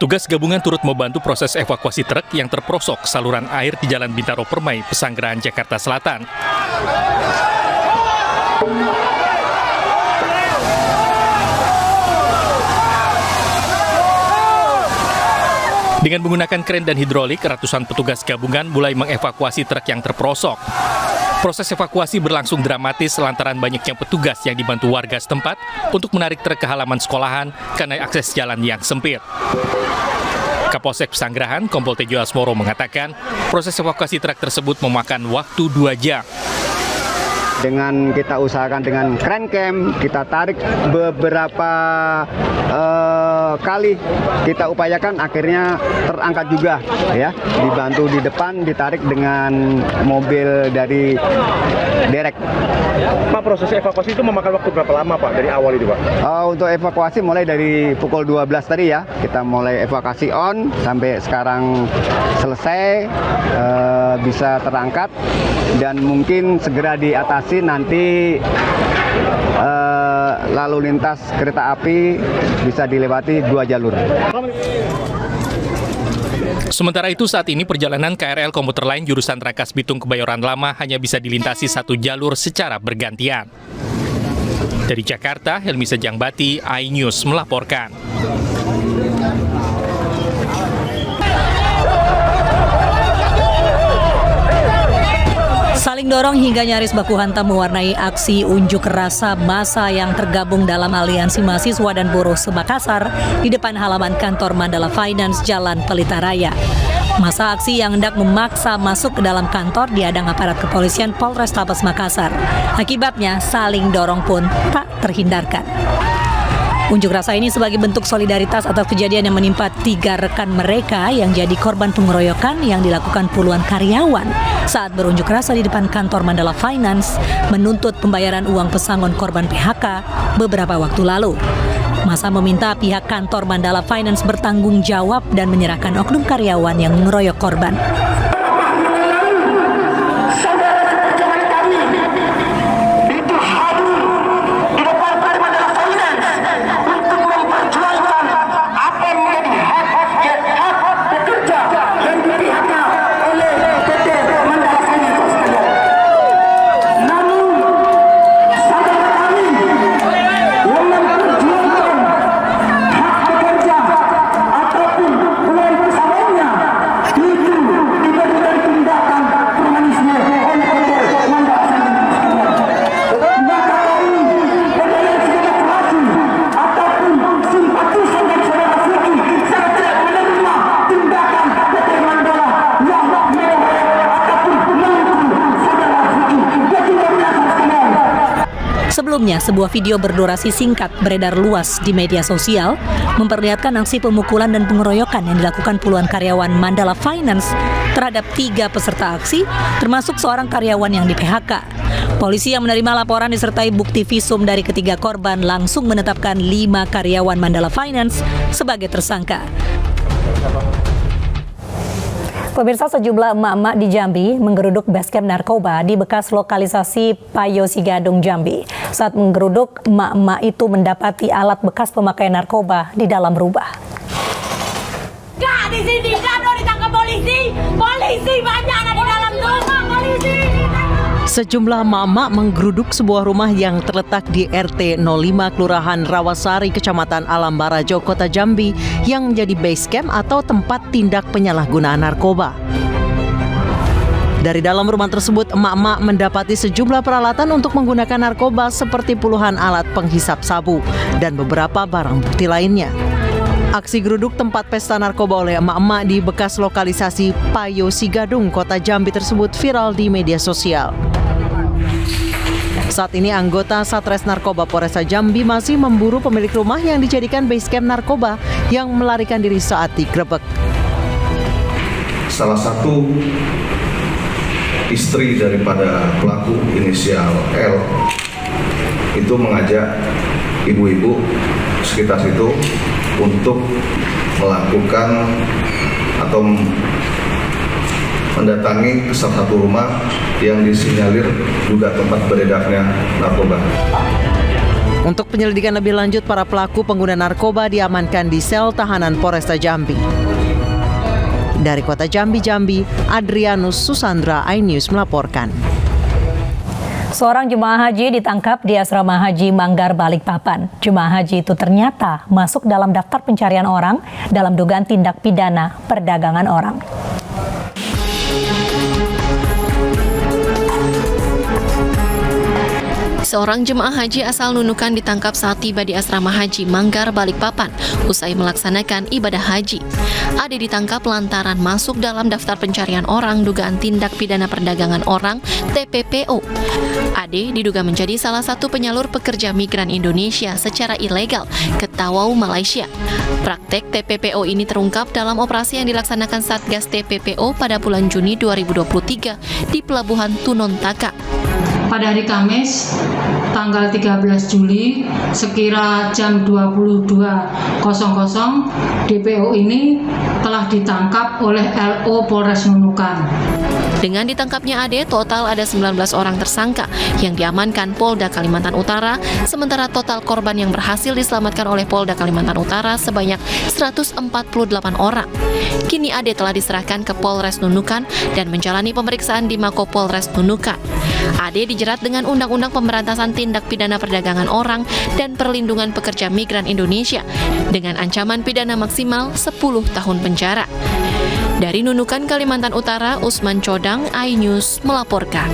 Petugas gabungan turut membantu proses evakuasi truk yang terperosok saluran air di Jalan Bintaro Permai, Pesanggerahan, Jakarta Selatan. Dengan menggunakan kren dan hidrolik, ratusan petugas gabungan mulai mengevakuasi truk yang terperosok. Proses evakuasi berlangsung dramatis lantaran banyaknya petugas yang dibantu warga setempat untuk menarik truk ke halaman sekolahan karena akses jalan yang sempit. Kapolsek Pesanggerahan, Kompol Tejo Asmoro mengatakan proses evakuasi truk tersebut memakan waktu 2 jam. Dengan kita usahakan dengan kren cam, kita tarik beberapa kali, kita upayakan akhirnya terangkat juga, ya, dibantu di depan, ditarik dengan mobil dari derek. Pak, proses evakuasi itu memakan waktu berapa lama, Pak, dari awal itu, Pak? Untuk evakuasi mulai dari pukul 12 tadi, ya, kita mulai evakuasi on sampai sekarang selesai, bisa terangkat dan mungkin segera diatasi nanti lalu lintas kereta api bisa dilewati 2 jalur. Sementara itu saat ini perjalanan KRL komuter lain jurusan Rangkas Bitung Kebayoran Lama hanya bisa dilintasi 1 jalur secara bergantian. Dari Jakarta, Helmi Sejangbati, iNews melaporkan. Saling dorong hingga nyaris baku hantam mewarnai aksi unjuk rasa massa yang tergabung dalam Aliansi Mahasiswa dan Buruh Makassar di depan halaman kantor Mandala Finance Jalan Pelita Raya. Masa aksi yang hendak memaksa masuk ke dalam kantor dihadang aparat kepolisian Polrestabes Makassar. Akibatnya saling dorong pun tak terhindarkan. Unjuk rasa ini sebagai bentuk solidaritas atas kejadian yang menimpa 3 rekan mereka yang jadi korban pengeroyokan yang dilakukan puluhan karyawan saat berunjuk rasa di depan kantor Mandala Finance menuntut pembayaran uang pesangon korban PHK beberapa waktu lalu. Masa meminta pihak kantor Mandala Finance bertanggung jawab dan menyerahkan oknum karyawan yang mengeroyok korban. Sebelumnya, sebuah video berdurasi singkat beredar luas di media sosial memperlihatkan aksi pemukulan dan pengeroyokan yang dilakukan puluhan karyawan Mandala Finance terhadap 3 peserta aksi, termasuk seorang karyawan yang di-PHK. Polisi yang menerima laporan disertai bukti visum dari ketiga korban langsung menetapkan 5 karyawan Mandala Finance sebagai tersangka. Pemirsa, sejumlah emak-emak di Jambi menggeruduk basecamp narkoba di bekas lokalisasi Payo Sigadung, Jambi. Saat menggeruduk, emak-emak itu mendapati alat bekas pemakaian narkoba di dalam rubah. Kak, di sini kan mau ditangkap polisi. Polisi banyak di dalam rumah, polisi. Sejumlah emak-emak menggeruduk sebuah rumah yang terletak di RT 05 Kelurahan Rawasari, Kecamatan Alam Barajo, Kota Jambi yang menjadi base camp atau tempat tindak penyalahgunaan narkoba. Dari dalam rumah tersebut, emak-emak mendapati sejumlah peralatan untuk menggunakan narkoba seperti puluhan alat penghisap sabu dan beberapa barang bukti lainnya. Aksi geruduk tempat pesta narkoba oleh emak-emak di bekas lokalisasi Payo Sigadung, Kota Jambi tersebut viral di media sosial. Saat ini anggota Satres Narkoba Polresta Jambi masih memburu pemilik rumah yang dijadikan base camp narkoba yang melarikan diri saat digrebek. Salah satu istri daripada pelaku inisial L itu mengajak ibu-ibu sekitar situ untuk melakukan atau mendatangi salah satu rumah yang disinyalir juga tempat beredarnya narkoba. Untuk penyelidikan lebih lanjut, para pelaku pengguna narkoba diamankan di sel tahanan Polresta Jambi. Dari Kota Jambi, Adrianus Susandra, iNews melaporkan. Seorang jemaah haji ditangkap di asrama haji Manggar, Balikpapan. Jemaah haji itu ternyata masuk dalam daftar pencarian orang dalam dugaan tindak pidana perdagangan orang. Seorang jemaah haji asal Nunukan ditangkap saat tiba di asrama haji Manggar, Balikpapan usai melaksanakan ibadah haji. Ade ditangkap lantaran masuk dalam daftar pencarian orang dugaan tindak pidana perdagangan orang TPPO. Ade diduga menjadi salah satu penyalur pekerja migran Indonesia secara ilegal ke Tawau, Malaysia. Praktek TPPO ini terungkap dalam operasi yang dilaksanakan Satgas TPPO pada bulan Juni 2023 di Pelabuhan Tunontaka. Pada hari Kamis, tanggal 13 Juli, sekira jam 22.00, DPO ini telah ditangkap oleh LO Polres Nunukan. Dengan ditangkapnya Ade, total ada 19 orang tersangka yang diamankan Polda Kalimantan Utara, sementara total korban yang berhasil diselamatkan oleh Polda Kalimantan Utara sebanyak 148 orang. Kini Ade telah diserahkan ke Polres Nunukan dan menjalani pemeriksaan di Mako Polres Nunukan. Ade dijerat dengan Undang-Undang Pemberantasan Tindak Pidana Perdagangan Orang dan Perlindungan Pekerja Migran Indonesia dengan ancaman pidana maksimal 10 tahun penjara. Dari Nunukan, Kalimantan Utara, Usman Codang, iNews melaporkan.